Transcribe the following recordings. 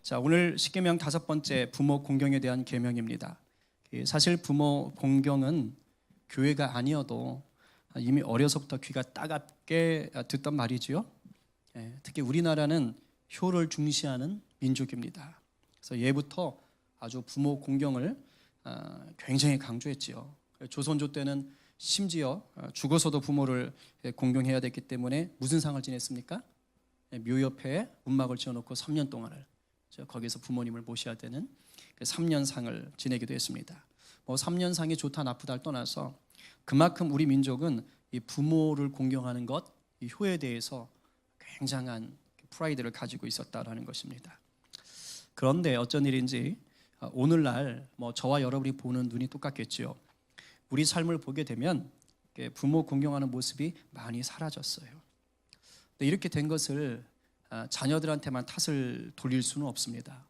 자, 오늘 십계명 5번째 부모 공경에 대한 계명입니다. 사실 부모 공경은 교회가 아니어도 이미 어려서부터 귀가 따갑게 듣던 말이지요. 특히 우리나라는 효를 중시하는 민족입니다. 그래서 예부터 아주 부모 공경을 굉장히 강조했지요. 조선조 때는 심지어 죽어서도 부모를 공경해야 됐기 때문에 무슨 상을 지냈습니까? 묘 옆에 움막을 지어놓고 3년 동안을 거기서 부모님을 모셔야 되는 3년상을 지내기도 했습니다. 3년상이 좋다 나쁘다를 떠나서 그만큼 우리 민족은 이 부모를 공경하는 것, 이 효에 대해서 굉장한 프라이드를 가지고 있었다라는 것입니다. 그런데 어쩐 일인지 오늘날 저와 여러분이 보는 눈이 똑같겠죠. 우리 삶을 보게 되면 부모 공경하는 모습이 많이 사라졌어요. 근데 이렇게 된 것을 자녀들한테만 탓을 돌릴 수는 없습니다.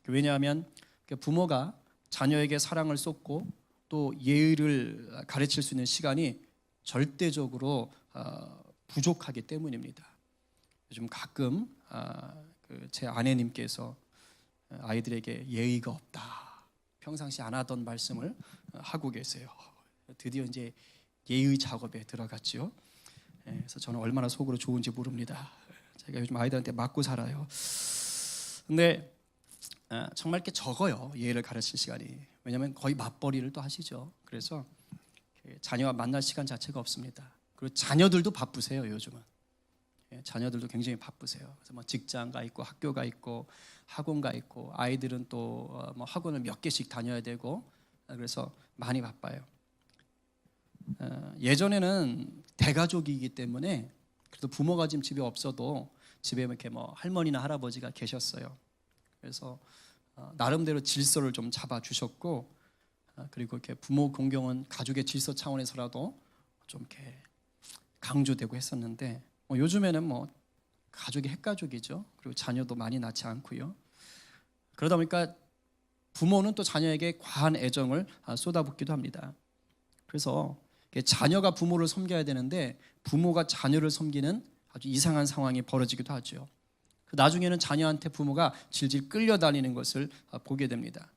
왜냐하면 부모가 자녀에게 사랑을 쏟고 또 예의를 가르칠 수 있는 시간이 절대적으로 부족하기 때문입니다. 요즘 가끔 제 아내님께서 아이들에게 예의가 없다, 평상시 안 하던 말씀을 하고 계세요. 드디어 이제 예의 작업에 들어갔죠. 그래서 저는 얼마나 속으로 좋은지 모릅니다. 제가 요즘 아이들한테 맞고 살아요. 근데 정말 이렇게 적어요, 예의를 가르칠 시간이. 왜냐하면 거의 맞벌이를 또 하시죠. 그래서 자녀와 만날 시간 자체가 없습니다. 그리고 자녀들도 바쁘세요. 요즘은 자녀들도 굉장히 바쁘세요. 그래서 직장 가 있고 학교 가 있고 학원 가 있고, 아이들은 또 학원을 몇 개씩 다녀야 되고, 그래서 많이 바빠요. 예전에는 대가족이기 때문에 그래도 부모가 지금 집에 없어도 집에 이렇게 할머니나 할아버지가 계셨어요. 그래서 나름대로 질서를 좀 잡아주셨고, 그리고 이렇게 부모 공경은 가족의 질서 차원에서라도 좀 이렇게 강조되고 했었는데, 요즘에는 가족이 핵가족이죠. 그리고 자녀도 많이 낳지 않고요. 그러다 보니까 부모는 또 자녀에게 과한 애정을 쏟아붓기도 합니다. 그래서 자녀가 부모를 섬겨야 되는데 부모가 자녀를 섬기는 아주 이상한 상황이 벌어지기도 하죠. 나중에는 자녀한테 부모가 질질 끌려다니는 것을 보게 됩니다.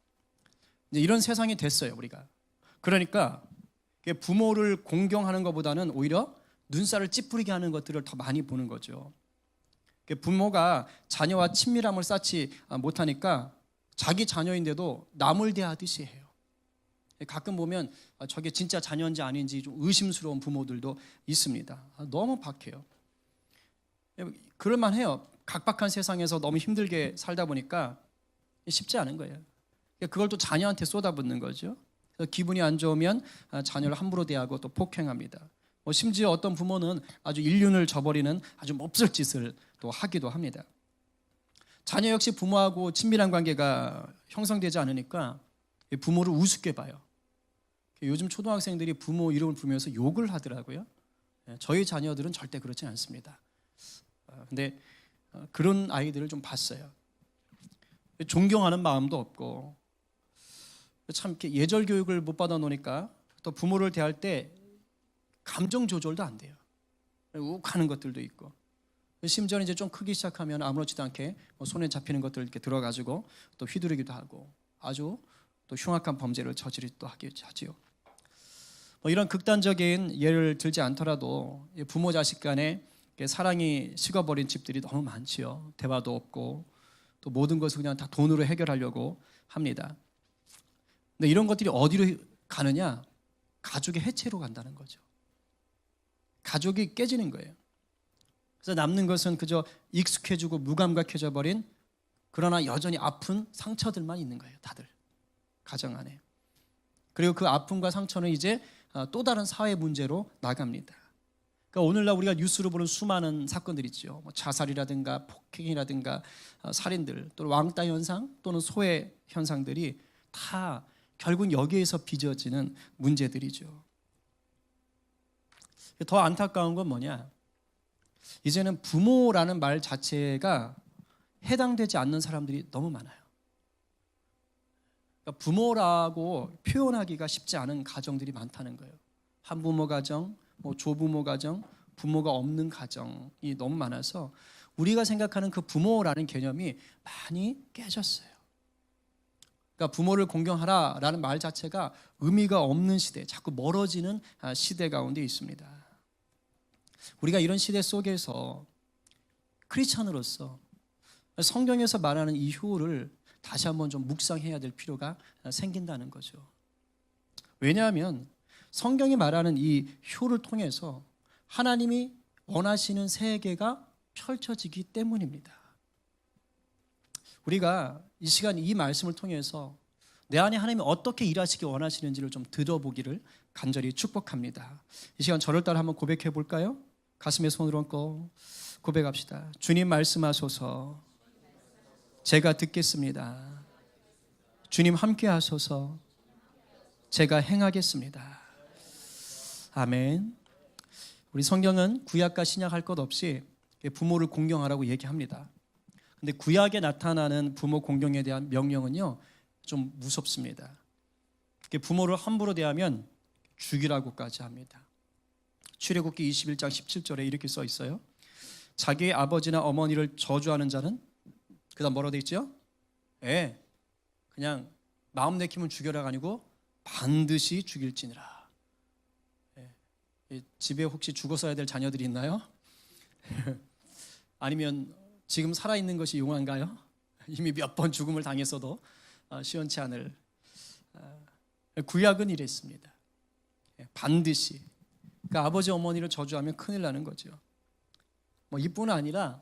이런 세상이 됐어요, 우리가. 그러니까 부모를 공경하는 것보다는 오히려 눈살을 찌푸리게 하는 것들을 더 많이 보는 거죠. 부모가 자녀와 친밀함을 쌓지 못하니까 자기 자녀인데도 남을 대하듯이 해요. 가끔 보면 저게 진짜 자녀인지 아닌지 좀 의심스러운 부모들도 있습니다. 너무 박해요. 그럴만해요. 각박한 세상에서 너무 힘들게 살다 보니까 쉽지 않은 거예요. 그걸 또 자녀한테 쏟아붓는 거죠. 기분이 안 좋으면 자녀를 함부로 대하고 또 폭행합니다. 심지어 어떤 부모는 아주 인륜을 저버리는 아주 몹쓸 짓을 또 하기도 합니다. 자녀 역시 부모하고 친밀한 관계가 형성되지 않으니까 부모를 우습게 봐요. 요즘 초등학생들이 부모 이름을 부르면서 욕을 하더라고요. 저희 자녀들은 절대 그렇지 않습니다. 근데 그런 아이들을 좀 봤어요. 존경하는 마음도 없고, 참 이렇게 예절 교육을 못 받아 놓으니까 또 부모를 대할 때 감정 조절도 안 돼요. 욱하는 것들도 있고, 심지어는 이제 좀 크기 시작하면 아무렇지도 않게 손에 잡히는 것들 이렇게 들어가지고 또 휘두르기도 하고 아주 또 흉악한 범죄를 저지르기도 하지요. 이런 극단적인 예를 들지 않더라도 부모 자식 간에 사랑이 식어버린 집들이 너무 많지요. 대화도 없고 또 모든 것을 그냥 다 돈으로 해결하려고 합니다. 근데 이런 것들이 어디로 가느냐? 가족의 해체로 간다는 거죠. 가족이 깨지는 거예요. 그래서 남는 것은 그저 익숙해지고 무감각해져 버린, 그러나 여전히 아픈 상처들만 있는 거예요. 다들 가정 안에. 그리고 그 아픔과 상처는 이제 또 다른 사회 문제로 나갑니다. 그러니까 오늘날 우리가 뉴스로 보는 수많은 사건들 있죠. 자살이라든가 폭행이라든가 살인들, 또는 왕따 현상 또는 소외 현상들이 다 결국 여기에서 빚어지는 문제들이죠. 더 안타까운 건 뭐냐? 이제는 부모라는 말 자체가 해당되지 않는 사람들이 너무 많아요. 그러니까 부모라고 표현하기가 쉽지 않은 가정들이 많다는 거예요. 한부모 가정, 조부모 가정, 부모가 없는 가정이 너무 많아서 우리가 생각하는 그 부모라는 개념이 많이 깨졌어요. 그러니까 부모를 공경하라라는 말 자체가 의미가 없는 시대, 자꾸 멀어지는 시대 가운데 있습니다. 우리가 이런 시대 속에서 크리스천으로서 성경에서 말하는 이 효를 다시 한번 좀 묵상해야 될 필요가 생긴다는 거죠. 왜냐하면 성경이 말하는 이 효를 통해서 하나님이 원하시는 세계가 펼쳐지기 때문입니다. 우리가 이 시간 이 말씀을 통해서 내 안에 하나님이 어떻게 일하시기 원하시는지를 좀 들어보기를 간절히 축복합니다. 이 시간 저를 따라 한번 고백해 볼까요? 가슴에 손을 얹고 고백합시다. 주님 말씀하소서. 제가 듣겠습니다. 주님 함께 하소서. 제가 행하겠습니다. 아멘. 우리 성경은 구약과 신약 할 것 없이 부모를 공경하라고 얘기합니다. 근데 구약에 나타나는 부모 공경에 대한 명령은요, 좀 무섭습니다. 부모를 함부로 대하면 죽이라고까지 합니다. 출애굽기 21장 17절에 이렇게 써 있어요. 자기의 아버지나 어머니를 저주하는 자는, 그 다음 뭐라고 돼 있죠? 그냥 마음 내키면 죽여라가 아니고 반드시 죽일지니라. 집에 혹시 죽었어야 될 자녀들이 있나요? 아니면 지금 살아있는 것이 용한가요? 이미 몇 번 죽음을 당했어도 시원치 않을. 구약은 이랬습니다. 반드시. 그러니까 아버지 어머니를 저주하면 큰일 나는 거죠. 이뿐 아니라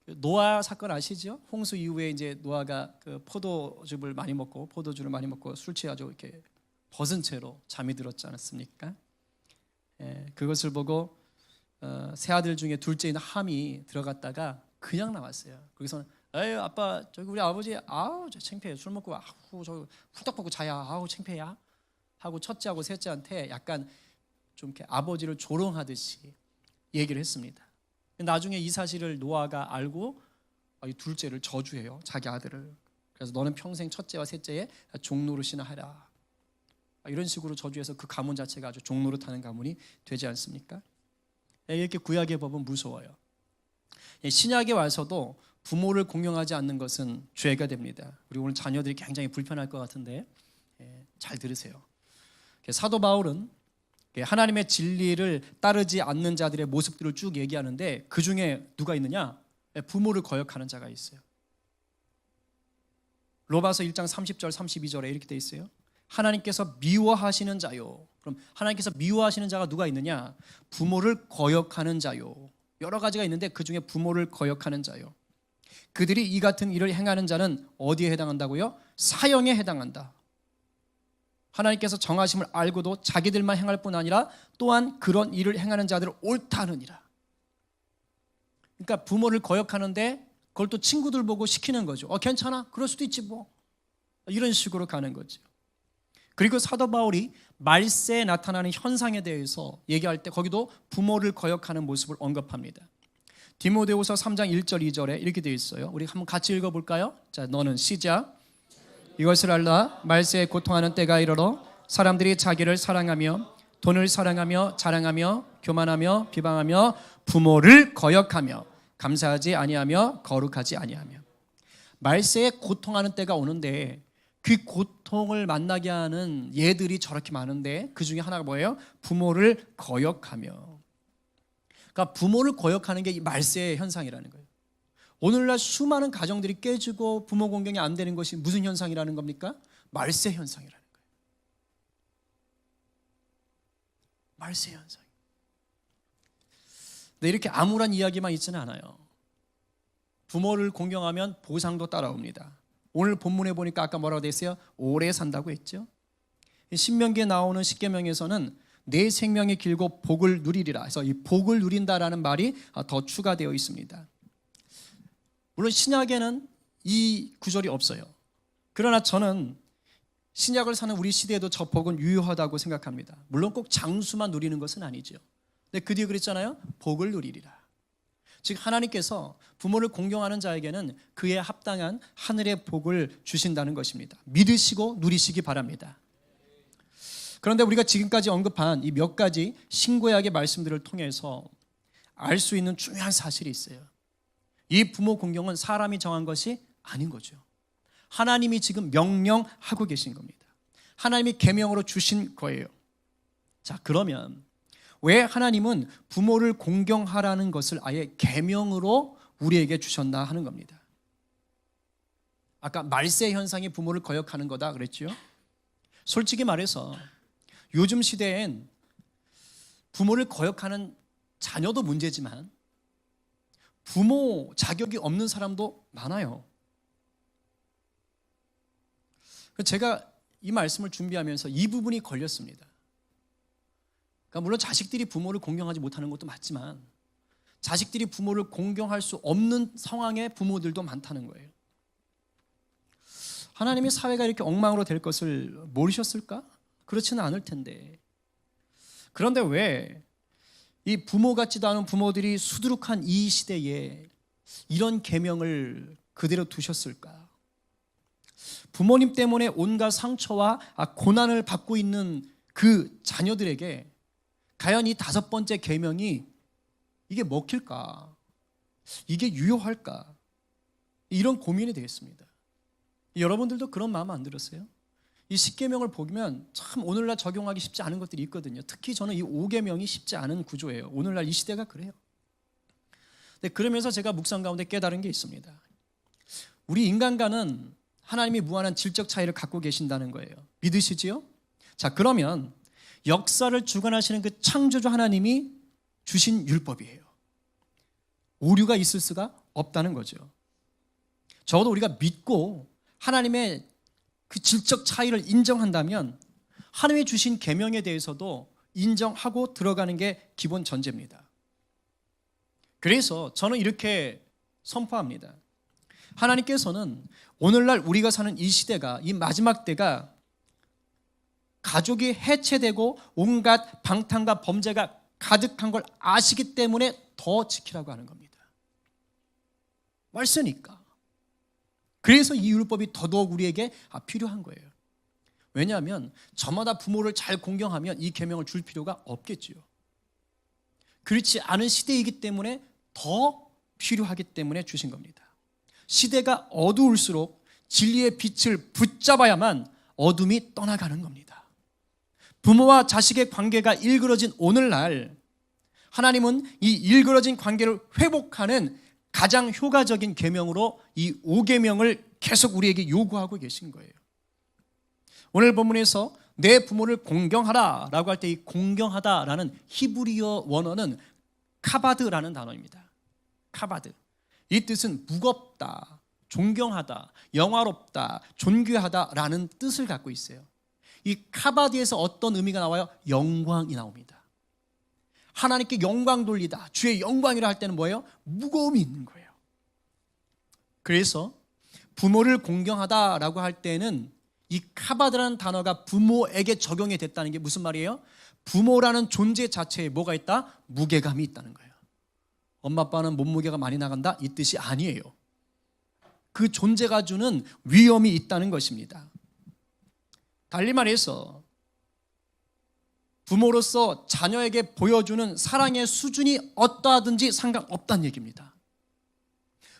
노아 사건 아시죠? 홍수 이후에 이제 노아가 그 포도주를 많이 먹고 술 취하죠. 이렇게 벗은 채로 잠이 들었지 않았습니까? 그것을 보고 세 아들 중에 둘째인 함이 들어갔다가 그냥 나왔어요. 거기서 에이 아빠 저기 우리 아버지 아우 저 창피해. 술 먹고 아우 저 후딱 벗고 자야 아우 창피해야 하고 첫째하고 셋째한테 약간 좀 이렇게 아버지를 조롱하듯이 얘기를 했습니다. 나중에 이 사실을 노아가 알고 이 둘째를 저주해요. 자기 아들을. 그래서 너는 평생 첫째와 셋째의 종노릇이나 하라. 이런 식으로 저주해서 그 가문 자체가 아주 종노릇하는 가문이 되지 않습니까? 이렇게 구약의 법은 무서워요. 신약에 와서도 부모를 공경하지 않는 것은 죄가 됩니다. 우리 오늘 자녀들이 굉장히 불편할 것 같은데 잘 들으세요. 사도 바울은 하나님의 진리를 따르지 않는 자들의 모습들을 쭉 얘기하는데 그 중에 누가 있느냐? 부모를 거역하는 자가 있어요. 로마서 1장 30절 32절에 이렇게 돼 있어요. 하나님께서 미워하시는 자요. 그럼 하나님께서 미워하시는 자가 누가 있느냐? 부모를 거역하는 자요. 여러 가지가 있는데 그 중에 부모를 거역하는 자요. 그들이 이 같은 일을 행하는 자는 어디에 해당한다고요? 사형에 해당한다. 하나님께서 정하심을 알고도 자기들만 행할 뿐 아니라 또한 그런 일을 행하는 자들을 옳다 하느니라. 그러니까 부모를 거역하는데 그걸 또 친구들 보고 시키는 거죠. 괜찮아? 그럴 수도 있지 뭐. 이런 식으로 가는 거죠. 그리고 사도 바울이 말세에 나타나는 현상에 대해서 얘기할 때 거기도 부모를 거역하는 모습을 언급합니다. 디모데후서 3장 1절 2절에 이렇게 되어 있어요. 우리 한번 같이 읽어볼까요? 자, 너는 시작. 이것을 알라. 말세에 고통하는 때가 이르러 사람들이 자기를 사랑하며 돈을 사랑하며 자랑하며 교만하며 비방하며 부모를 거역하며 감사하지 아니하며 거룩하지 아니하며. 말세에 고통하는 때가 오는데 그 고통을 만나게 하는 예들이 저렇게 많은데 그 중에 하나가 뭐예요? 부모를 거역하며. 그러니까 부모를 거역하는 게 이 말세의 현상이라는 거예요. 오늘날 수많은 가정들이 깨지고 부모 공경이 안 되는 것이 무슨 현상이라는 겁니까? 말세 현상이라는 거예요. 말세 현상. 근데 이렇게 암울한 이야기만 있지는 않아요. 부모를 공경하면 보상도 따라옵니다. 오늘 본문에 보니까 아까 뭐라고 돼 있어요? 오래 산다고 했죠. 신명기에 나오는 십계명에서는 내 생명이 길고 복을 누리리라 해서 이 복을 누린다라는 말이 더 추가되어 있습니다. 물론 신약에는 이 구절이 없어요. 그러나 저는 신약을 사는 우리 시대에도 저 복은 유효하다고 생각합니다. 물론 꼭 장수만 누리는 것은 아니죠. 근데 그 뒤에 그랬잖아요. 복을 누리리라. 즉 하나님께서 부모를 공경하는 자에게는 그에 합당한 하늘의 복을 주신다는 것입니다. 믿으시고 누리시기 바랍니다. 그런데 우리가 지금까지 언급한 이 몇 가지 신구약의 말씀들을 통해서 알 수 있는 중요한 사실이 있어요. 이 부모 공경은 사람이 정한 것이 아닌 거죠. 하나님이 지금 명령하고 계신 겁니다. 하나님이 계명으로 주신 거예요. 자, 그러면 왜 하나님은 부모를 공경하라는 것을 아예 계명으로 우리에게 주셨나 하는 겁니다. 아까 말세 현상이 부모를 거역하는 거다 그랬죠. 솔직히 말해서 요즘 시대엔 부모를 거역하는 자녀도 문제지만 부모 자격이 없는 사람도 많아요. 제가 이 말씀을 준비하면서 이 부분이 걸렸습니다. 그러니까 물론 자식들이 부모를 공경하지 못하는 것도 맞지만 자식들이 부모를 공경할 수 없는 상황의 부모들도 많다는 거예요. 하나님이 사회가 이렇게 엉망으로 될 것을 모르셨을까? 그렇지는 않을 텐데. 그런데 왜 이 부모 같지도 않은 부모들이 수두룩한 이 시대에 이런 계명을 그대로 두셨을까? 부모님 때문에 온갖 상처와 고난을 받고 있는 그 자녀들에게 과연 이 5번째 계명이 이게 먹힐까? 이게 유효할까? 이런 고민이 되겠습니다. 여러분들도 그런 마음 안 들었어요? 이 10계명을 보면 참 오늘날 적용하기 쉽지 않은 것들이 있거든요. 특히 저는 이 5계명이 쉽지 않은 구조예요. 오늘날 이 시대가 그래요. 근데 그러면서 제가 묵상 가운데 깨달은 게 있습니다. 우리 인간과는 하나님이 무한한 질적 차이를 갖고 계신다는 거예요. 믿으시지요? 자, 그러면 역사를 주관하시는 그 창조주 하나님이 주신 율법이에요. 오류가 있을 수가 없다는 거죠. 적어도 우리가 믿고 하나님의 그 질적 차이를 인정한다면 하나님이 주신 계명에 대해서도 인정하고 들어가는 게 기본 전제입니다. 그래서 저는 이렇게 선포합니다. 하나님께서는 오늘날 우리가 사는 이 시대가, 이 마지막 때가 가족이 해체되고 온갖 방탕과 범죄가 가득한 걸 아시기 때문에 더 지키라고 하는 겁니다. 말씀이니까. 그래서 이 율법이 더더욱 우리에게 필요한 거예요. 왜냐하면 저마다 부모를 잘 공경하면 이 계명을 줄 필요가 없겠지요. 그렇지 않은 시대이기 때문에 더 필요하기 때문에 주신 겁니다. 시대가 어두울수록 진리의 빛을 붙잡아야만 어둠이 떠나가는 겁니다. 부모와 자식의 관계가 일그러진 오늘날 하나님은 이 일그러진 관계를 회복하는 가장 효과적인 계명으로 이 5계명을 계속 우리에게 요구하고 계신 거예요. 오늘 본문에서 내 부모를 공경하라 라고 할 때 이 공경하다라는 히브리어 원어는 카바드라는 단어입니다. 카바드. 이 뜻은 무겁다, 존경하다, 영화롭다, 존귀하다라는 뜻을 갖고 있어요. 이 카바드에서 어떤 의미가 나와요? 영광이 나옵니다. 하나님께 영광 돌리다, 주의 영광이라 할 때는 뭐예요? 무거움이 있는 거예요. 그래서 부모를 공경하다라고 할 때는 이 카바드라는 단어가 부모에게 적용이 됐다는 게 무슨 말이에요? 부모라는 존재 자체에 뭐가 있다? 무게감이 있다는 거예요. 엄마 아빠는 몸무게가 많이 나간다? 이 뜻이 아니에요. 그 존재가 주는 위험이 있다는 것입니다. 달리 말해서 부모로서 자녀에게 보여주는 사랑의 수준이 어떠하든지 상관없다는 얘기입니다.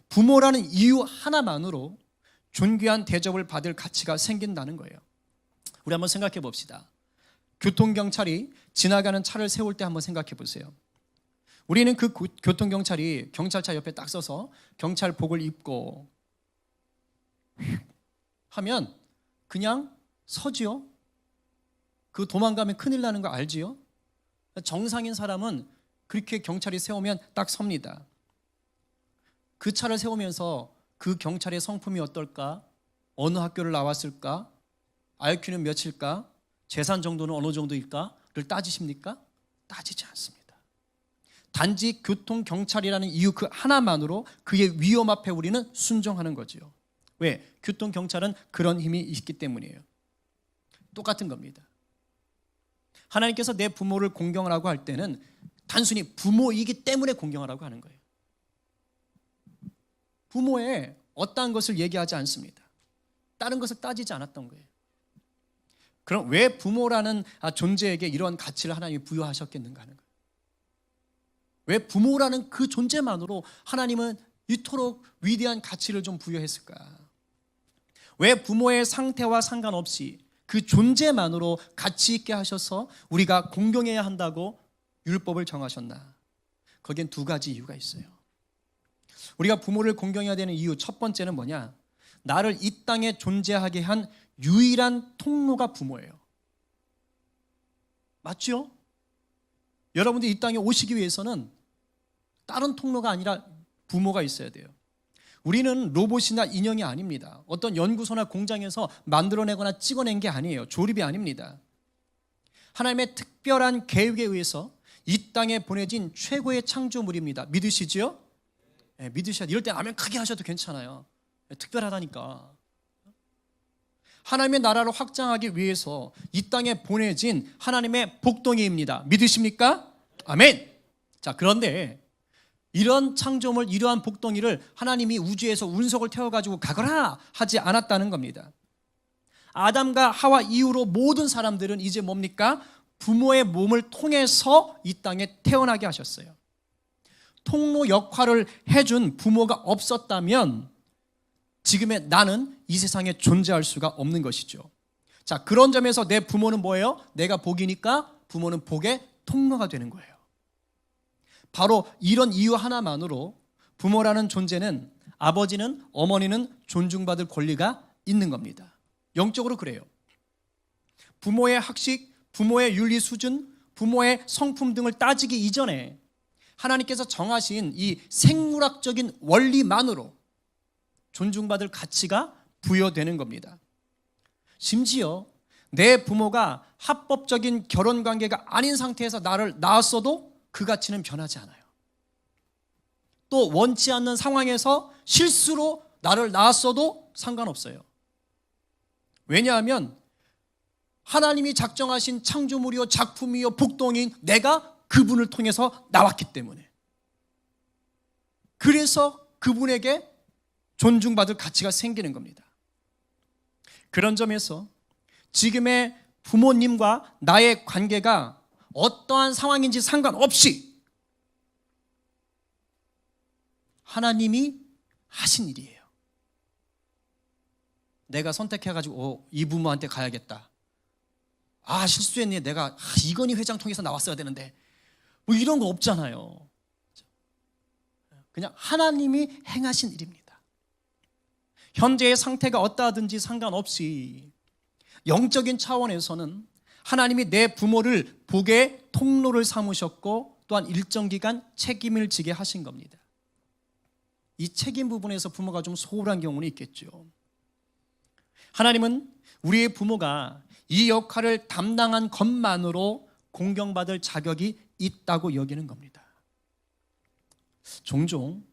부모라는 이유 하나만으로 존귀한 대접을 받을 가치가 생긴다는 거예요. 우리 한번 생각해 봅시다. 교통경찰이 지나가는 차를 세울 때 한번 생각해 보세요. 우리는 그 교통경찰이 경찰차 옆에 딱 서서 경찰복을 입고 하면 그냥 서지요. 그 도망가면 큰일 나는 거 알지요? 정상인 사람은 그렇게 경찰이 세우면 딱 섭니다. 그 차를 세우면서 그 경찰의 성품이 어떨까? 어느 학교를 나왔을까? IQ는 몇일까? 재산 정도는 어느 정도일까?를 따지십니까? 따지지 않습니다. 단지 교통경찰이라는 이유 그 하나만으로 그의 위험 앞에 우리는 순종하는 거지요. 왜? 교통경찰은 그런 힘이 있기 때문이에요. 똑같은 겁니다. 하나님께서 내 부모를 공경하라고 할 때는 단순히 부모이기 때문에 공경하라고 하는 거예요. 부모의 어떠한 것을 얘기하지 않습니다. 다른 것을 따지지 않았던 거예요. 그럼 왜 부모라는 존재에게 이런 가치를 하나님이 부여하셨겠는가 하는 거예요. 왜 부모라는 그 존재만으로 하나님은 이토록 위대한 가치를 좀 부여했을까? 왜 부모의 상태와 상관없이 그 존재만으로 가치 있게 하셔서 우리가 공경해야 한다고 율법을 정하셨나? 거기엔 두 가지 이유가 있어요. 우리가 부모를 공경해야 되는 이유 첫 번째는 뭐냐? 나를 이 땅에 존재하게 한 유일한 통로가 부모예요. 맞죠? 여러분들이 이 땅에 오시기 위해서는 다른 통로가 아니라 부모가 있어야 돼요. 우리는 로봇이나 인형이 아닙니다. 어떤 연구소나 공장에서 만들어내거나 찍어낸 게 아니에요. 조립이 아닙니다. 하나님의 특별한 계획에 의해서 이 땅에 보내진 최고의 창조물입니다. 믿으시지요? 네, 믿으셔야 돼요. 이럴 때 아멘 크게 하셔도 괜찮아요. 네, 특별하다니까. 하나님의 나라를 확장하기 위해서 이 땅에 보내진 하나님의 복덩이입니다. 믿으십니까? 아멘. 자, 그런데 이런 창조물, 이러한 복덩이를 하나님이 우주에서 운석을 태워가지고 가거라 하지 않았다는 겁니다. 아담과 하와 이후로 모든 사람들은 이제 뭡니까? 부모의 몸을 통해서 이 땅에 태어나게 하셨어요. 통로 역할을 해준 부모가 없었다면 지금의 나는 이 세상에 존재할 수가 없는 것이죠. 자, 그런 점에서 내 부모는 뭐예요? 내가 복이니까 부모는 복의 통로가 되는 거예요. 바로 이런 이유 하나만으로 부모라는 존재는, 아버지는, 어머니는 존중받을 권리가 있는 겁니다. 영적으로 그래요. 부모의 학식, 부모의 윤리 수준, 부모의 성품 등을 따지기 이전에 하나님께서 정하신 이 생물학적인 원리만으로 존중받을 가치가 부여되는 겁니다. 심지어 내 부모가 합법적인 결혼 관계가 아닌 상태에서 나를 낳았어도 그 가치는 변하지 않아요. 또 원치 않는 상황에서 실수로 나를 낳았어도 상관없어요. 왜냐하면 하나님이 작정하신 창조물이요 작품이요 복덩이인 내가 그분을 통해서 나왔기 때문에, 그래서 그분에게 존중받을 가치가 생기는 겁니다. 그런 점에서 지금의 부모님과 나의 관계가 어떠한 상황인지 상관없이 하나님이 하신 일이에요. 내가 선택해가지고 이 부모한테 가야겠다. 실수했네. 내가 이건희 회장 통해서 나왔어야 되는데 뭐 이런 거 없잖아요. 그냥 하나님이 행하신 일입니다. 현재의 상태가 어떠하든지 상관없이 영적인 차원에서는 하나님이 내 부모를 복의 통로를 삼으셨고 또한 일정 기간 책임을 지게 하신 겁니다. 이 책임 부분에서 부모가 좀 소홀한 경우는 있겠죠. 하나님은 우리의 부모가 이 역할을 담당한 것만으로 공경받을 자격이 있다고 여기는 겁니다. 종종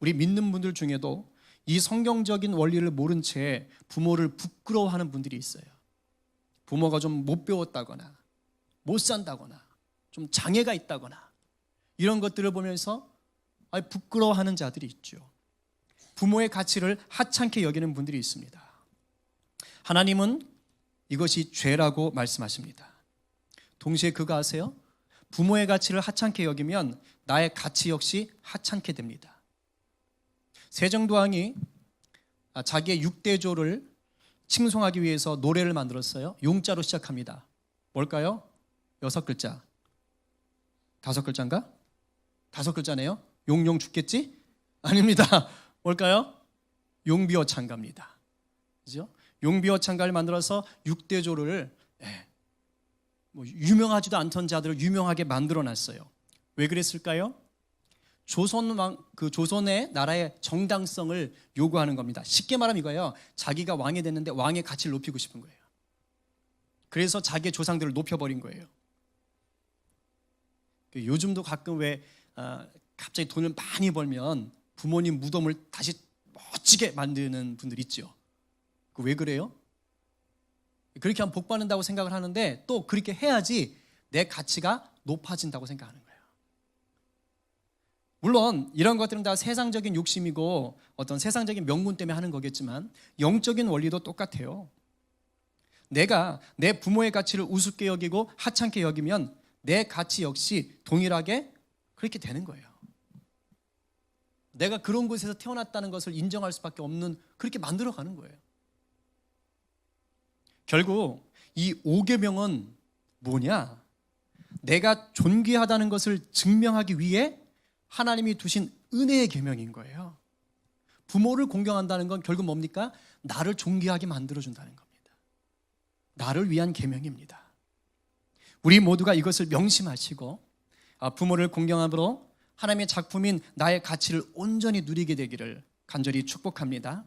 우리 믿는 분들 중에도 이 성경적인 원리를 모른 채 부모를 부끄러워하는 분들이 있어요. 부모가 좀 못 배웠다거나 못 산다거나 좀 장애가 있다거나 이런 것들을 보면서 부끄러워하는 자들이 있죠. 부모의 가치를 하찮게 여기는 분들이 있습니다. 하나님은 이것이 죄라고 말씀하십니다. 동시에 그거 아세요? 부모의 가치를 하찮게 여기면 나의 가치 역시 하찮게 됩니다. 세종대왕이 자기의 6대조를 칭송하기 위해서 노래를 만들었어요. 용자로 시작합니다. 뭘까요? 6글자. 5글자인가? 5글자네요. 용용 죽겠지? 아닙니다. 뭘까요? 용비어 창가입니다. 그죠? 용비어 창가를 만들어서 6대조를 유명하지도 않던 자들을 유명하게 만들어 놨어요. 왜 그랬을까요? 조선의 나라의 정당성을 요구하는 겁니다. 쉽게 말하면 이거예요. 자기가 왕이 됐는데 왕의 가치를 높이고 싶은 거예요. 그래서 자기의 조상들을 높여버린 거예요. 요즘도 가끔 갑자기 돈을 많이 벌면 부모님 무덤을 다시 멋지게 만드는 분들 있죠. 왜 그래요? 그렇게 하면 복 받는다고 생각을 하는데 또 그렇게 해야지 내 가치가 높아진다고 생각하는 거예요. 물론 이런 것들은 다 세상적인 욕심이고 어떤 세상적인 명분 때문에 하는 거겠지만 영적인 원리도 똑같아요. 내가 내 부모의 가치를 우습게 여기고 하찮게 여기면 내 가치 역시 동일하게 그렇게 되는 거예요. 내가 그런 곳에서 태어났다는 것을 인정할 수밖에 없는, 그렇게 만들어가는 거예요. 결국 이 5계명은 뭐냐? 내가 존귀하다는 것을 증명하기 위해 하나님이 두신 은혜의 계명인 거예요. 부모를 공경한다는 건 결국 뭡니까? 나를 존귀하게 만들어준다는 겁니다. 나를 위한 계명입니다. 우리 모두가 이것을 명심하시고 부모를 공경함으로 하나님의 작품인 나의 가치를 온전히 누리게 되기를 간절히 축복합니다.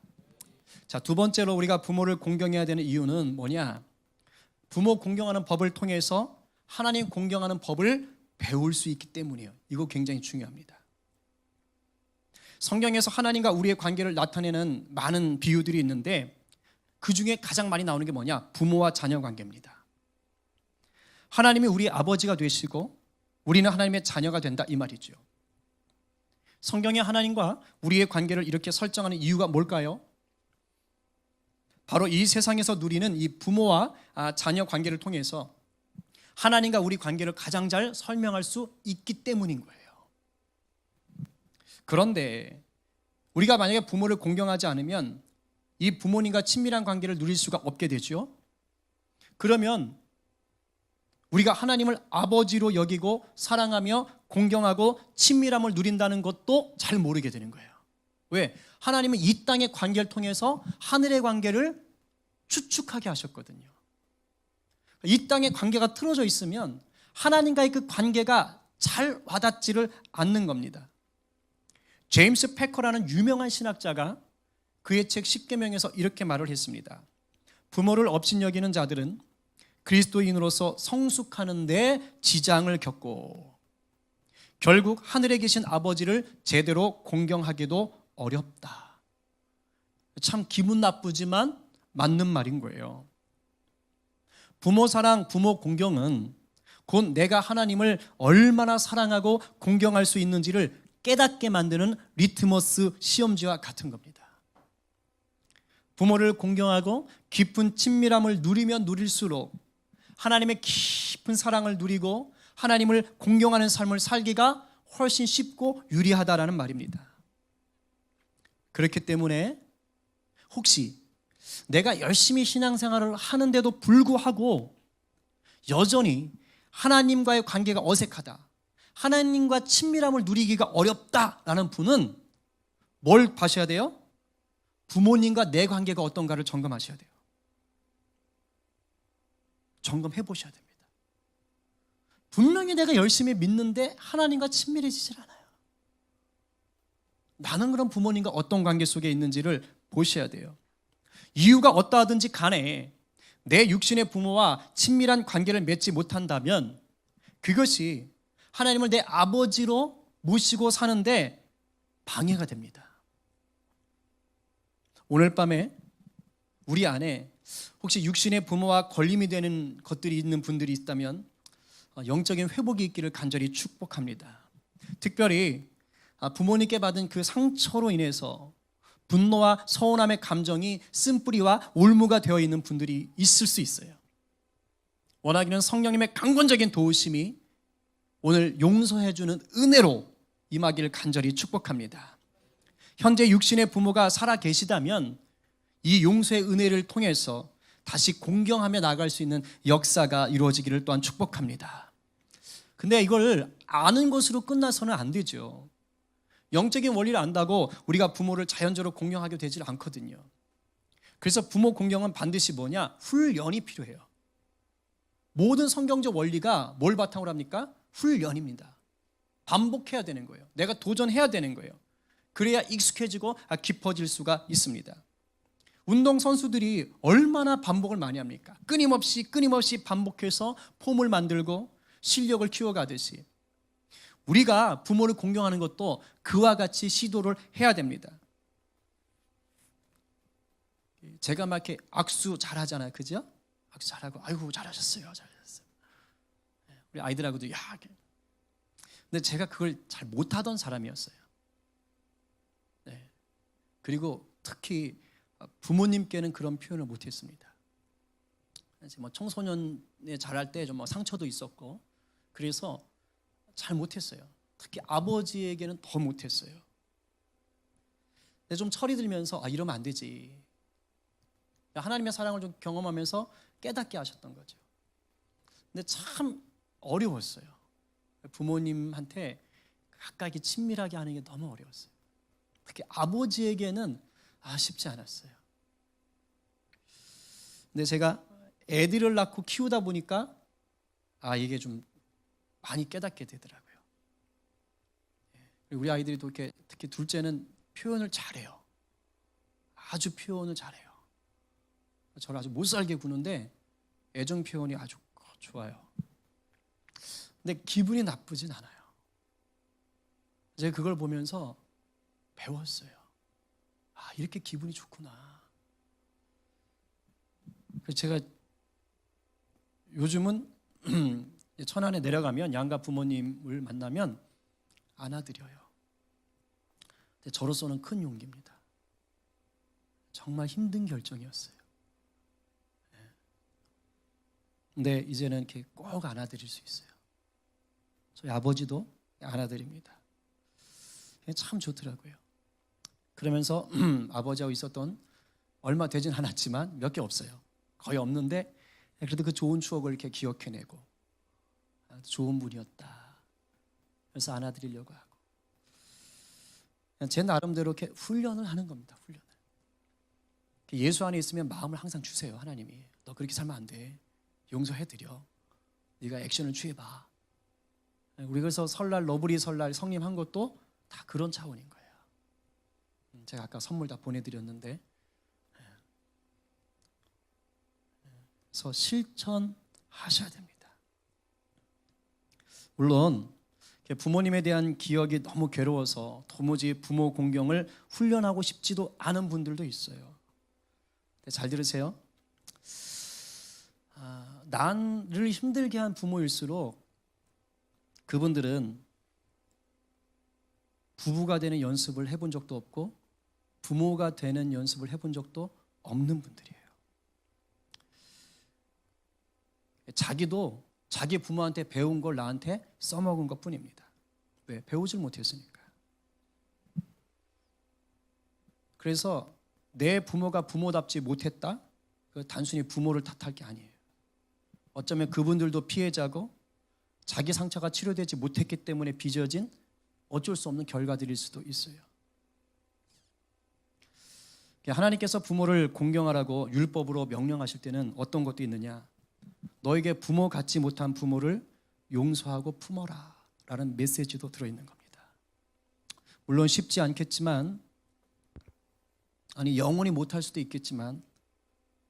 자, 두 번째로 우리가 부모를 공경해야 되는 이유는 뭐냐? 부모 공경하는 법을 통해서 하나님 공경하는 법을 배울 수 있기 때문이에요. 이거 굉장히 중요합니다. 성경에서 하나님과 우리의 관계를 나타내는 많은 비유들이 있는데 그 중에 가장 많이 나오는 게 뭐냐? 부모와 자녀 관계입니다. 하나님이 우리 아버지가 되시고 우리는 하나님의 자녀가 된다, 이 말이죠. 성경에 하나님과 우리의 관계를 이렇게 설정하는 이유가 뭘까요? 바로 이 세상에서 누리는 이 부모와 자녀 관계를 통해서 하나님과 우리 관계를 가장 잘 설명할 수 있기 때문인 거예요. 그런데 우리가 만약에 부모를 공경하지 않으면 이 부모님과 친밀한 관계를 누릴 수가 없게 되죠. 그러면 우리가 하나님을 아버지로 여기고 사랑하며 공경하고 친밀함을 누린다는 것도 잘 모르게 되는 거예요. 왜? 하나님은 이 땅의 관계를 통해서 하늘의 관계를 추측하게 하셨거든요. 이 땅의 관계가 틀어져 있으면 하나님과의 그 관계가 잘 와닿지를 않는 겁니다. 제임스 패커라는 유명한 신학자가 그의 책 10계명에서 이렇게 말을 했습니다. 부모를 업신여기는 자들은 그리스도인으로서 성숙하는 데 지장을 겪고 결국 하늘에 계신 아버지를 제대로 공경하기도 어렵다. 참 기분 나쁘지만 맞는 말인 거예요. 부모 사랑, 부모 공경은 곧 내가 하나님을 얼마나 사랑하고 공경할 수 있는지를 깨닫게 만드는 리트머스 시험지와 같은 겁니다. 부모를 공경하고 깊은 친밀함을 누리면 누릴수록 하나님의 깊은 사랑을 누리고 하나님을 공경하는 삶을 살기가 훨씬 쉽고 유리하다라는 말입니다. 그렇기 때문에 혹시 내가 열심히 신앙생활을 하는데도 불구하고 여전히 하나님과의 관계가 어색하다, 하나님과 친밀함을 누리기가 어렵다라는 분은 뭘 하셔야 돼요? 부모님과 내 관계가 어떤가를 점검하셔야 돼요. 점검해 보셔야 됩니다. 분명히 내가 열심히 믿는데 하나님과 친밀해지질 않아요. 나는 그런 부모님과 어떤 관계 속에 있는지를 보셔야 돼요. 이유가 어떠하든지 간에 내 육신의 부모와 친밀한 관계를 맺지 못한다면 그것이 하나님을 내 아버지로 모시고 사는데 방해가 됩니다. 오늘 밤에 우리 안에 혹시 육신의 부모와 걸림이 되는 것들이 있는 분들이 있다면 영적인 회복이 있기를 간절히 축복합니다. 특별히 부모님께 받은 그 상처로 인해서 분노와 서운함의 감정이 쓴뿌리와 올무가 되어 있는 분들이 있을 수 있어요. 원하기는 성령님의 강권적인 도우심이 오늘 용서해주는 은혜로 임하기를 간절히 축복합니다. 현재 육신의 부모가 살아 계시다면 이 용서의 은혜를 통해서 다시 공경하며 나아갈 수 있는 역사가 이루어지기를 또한 축복합니다. 근데 이걸 아는 것으로 끝나서는 안 되죠. 영적인 원리를 안다고 우리가 부모를 자연적으로 공경하게 되질 않거든요. 그래서 부모 공경은 반드시 뭐냐? 훈련이 필요해요. 모든 성경적 원리가 뭘 바탕으로 합니까? 훈련입니다. 반복해야 되는 거예요. 내가 도전해야 되는 거예요. 그래야 익숙해지고 깊어질 수가 있습니다. 운동선수들이 얼마나 반복을 많이 합니까? 끊임없이 반복해서 폼을 만들고 실력을 키워가듯이 우리가 부모를 공경하는 것도 그와 같이 시도를 해야 됩니다. 제가 막 이렇게 악수 잘하잖아요, 그죠? 악수 잘하고, 아이고 잘하셨어요. 우리 아이들하고도 야, 근데 제가 그걸 잘 못하던 사람이었어요. 네. 그리고 특히 부모님께는 그런 표현을 못했습니다. 뭐 청소년에 자랄 때 좀 상처도 있었고, 그래서 잘 못했어요. 특히 아버지에게는 더 못했어요. 근데 좀 철이 들면서 이러면 안 되지. 하나님의 사랑을 좀 경험하면서 깨닫게 하셨던 거죠. 근데 참 어려웠어요. 부모님한테 가까이 친밀하게 하는 게 너무 어려웠어요. 특히 아버지에게는 쉽지 않았어요. 근데 제가 애들을 낳고 키우다 보니까 이게 좀 많이 깨닫게 되더라고요. 우리 아이들이 또 이렇게 특히 둘째는 표현을 잘해요. 아주 표현을 잘해요. 저를 아주 못살게 구는데 애정 표현이 아주 좋아요. 근데 기분이 나쁘진 않아요. 제가 그걸 보면서 배웠어요. 이렇게 기분이 좋구나. 그래서 제가 요즘은 천안에 내려가면 양가 부모님을 만나면 안아드려요. 근데 저로서는 큰 용기입니다. 정말 힘든 결정이었어요. 근데 이제는 이렇게 꼭 안아드릴 수 있어요. 저희 아버지도 안아드립니다. 참 좋더라고요. 그러면서 아버지하고 있었던 얼마 되진 않았지만 몇 개 없어요. 거의 없는데 그래도 그 좋은 추억을 이렇게 기억해내고 좋은 분이었다. 그래서 안아드리려고 하고 제 나름대로 이렇게 훈련을 하는 겁니다. 훈련을. 예수 안에 있으면 마음을 항상 주세요. 하나님이 너 그렇게 살면 안 돼. 용서해드려. 네가 액션을 취해봐. 우리 그래서 설날 러브리 설날 성림한 것도 다 그런 차원인 거예요. 제가 아까 선물 다 보내드렸는데 그래서 실천하셔야 됩니다. 물론 부모님에 대한 기억이 너무 괴로워서 도무지 부모 공경을 훈련하고 싶지도 않은 분들도 있어요. 잘 들으세요. 나를 힘들게 한 부모일수록 그분들은 부부가 되는 연습을 해본 적도 없고 부모가 되는 연습을 해본 적도 없는 분들이에요. 자기도 자기 부모한테 배운 걸 나한테 써먹은 것 뿐입니다. 왜? 배우질 못했으니까. 그래서 내 부모가 부모답지 못했다? 단순히 부모를 탓할 게 아니에요. 어쩌면 그분들도 피해자고 자기 상처가 치료되지 못했기 때문에 빚어진 어쩔 수 없는 결과들일 수도 있어요. 하나님께서 부모를 공경하라고 율법으로 명령하실 때는 어떤 것도 있느냐? 너에게 부모 같지 못한 부모를 용서하고 품어라 라는 메시지도 들어있는 겁니다. 물론 쉽지 않겠지만 영원히 못할 수도 있겠지만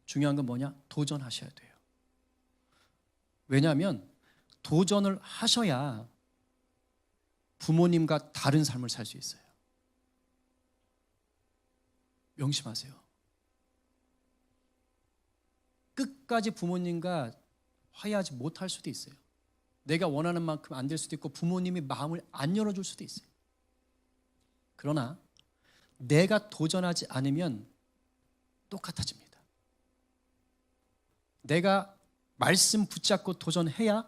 중요한 건 뭐냐? 도전하셔야 돼요. 왜냐하면 도전을 하셔야 부모님과 다른 삶을 살 수 있어요. 명심하세요. 끝까지 부모님과 화해하지 못할 수도 있어요. 내가 원하는 만큼 안 될 수도 있고 부모님이 마음을 안 열어줄 수도 있어요. 그러나 내가 도전하지 않으면 똑같아집니다. 내가 말씀 붙잡고 도전해야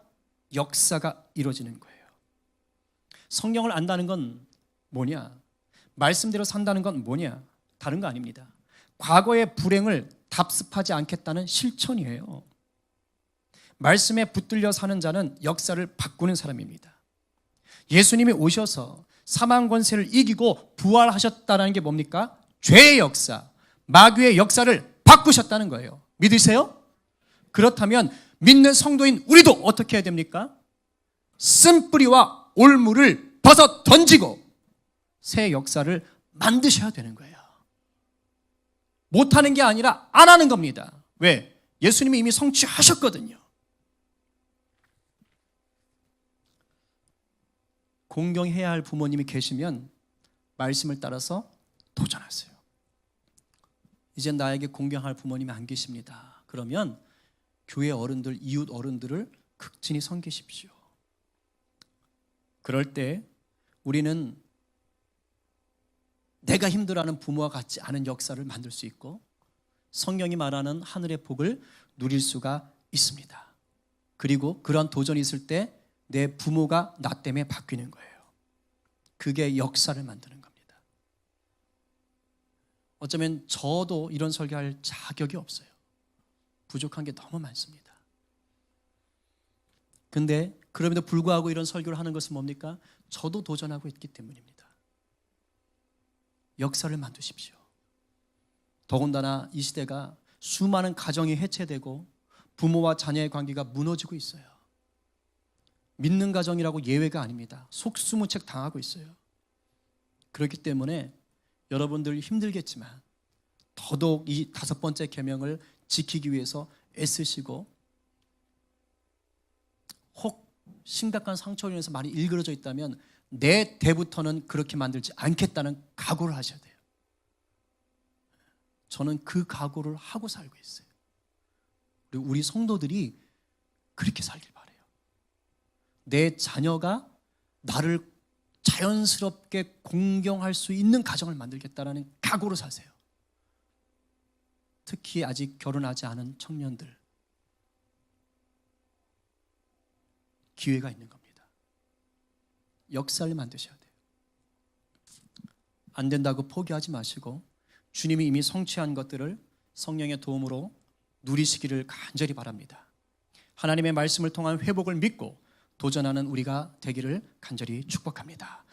역사가 이루어지는 거예요. 성경을 안다는 건 뭐냐? 말씀대로 산다는 건 뭐냐? 다른 거 아닙니다. 과거의 불행을 답습하지 않겠다는 실천이에요. 말씀에 붙들려 사는 자는 역사를 바꾸는 사람입니다. 예수님이 오셔서 사망 권세를 이기고 부활하셨다는 게 뭡니까? 죄의 역사, 마귀의 역사를 바꾸셨다는 거예요. 믿으세요? 그렇다면 믿는 성도인 우리도 어떻게 해야 됩니까? 쓴뿌리와 올무를 벗어 던지고 새 역사를 만드셔야 되는 거예요. 못하는 게 아니라 안 하는 겁니다. 왜? 예수님이 이미 성취하셨거든요. 공경해야 할 부모님이 계시면 말씀을 따라서 도전하세요. 이젠 나에게 공경할 부모님이 안 계십니다. 그러면 교회 어른들, 이웃 어른들을 극진히 섬기십시오. 그럴 때 우리는 내가 힘들어하는 부모와 같지 않은 역사를 만들 수 있고 성경이 말하는 하늘의 복을 누릴 수가 있습니다. 그리고 그런 도전이 있을 때 내 부모가 나 때문에 바뀌는 거예요. 그게 역사를 만드는 겁니다. 어쩌면 저도 이런 설교할 자격이 없어요. 부족한 게 너무 많습니다. 근데 그럼에도 불구하고 이런 설교를 하는 것은 뭡니까? 저도 도전하고 있기 때문입니다. 역사를 만드십시오. 더군다나 이 시대가 수많은 가정이 해체되고 부모와 자녀의 관계가 무너지고 있어요. 믿는 가정이라고 예외가 아닙니다. 속수무책 당하고 있어요. 그렇기 때문에 여러분들 힘들겠지만 더더욱 이 5번째 계명을 지키기 위해서 애쓰시고, 혹 심각한 상처로 인해서 많이 일그러져 있다면 내 때부터는 그렇게 만들지 않겠다는 각오를 하셔야 돼요. 저는 그 각오를 하고 살고 있어요. 그리고 우리 성도들이 그렇게 살길 바라요. 내 자녀가 나를 자연스럽게 공경할 수 있는 가정을 만들겠다는 각오로 사세요. 특히 아직 결혼하지 않은 청년들, 기회가 있는 겁니다. 역사를 만드셔야 돼요. 안 된다고 포기하지 마시고 주님이 이미 성취한 것들을 성령의 도움으로 누리시기를 간절히 바랍니다. 하나님의 말씀을 통한 회복을 믿고 도전하는 우리가 되기를 간절히 축복합니다.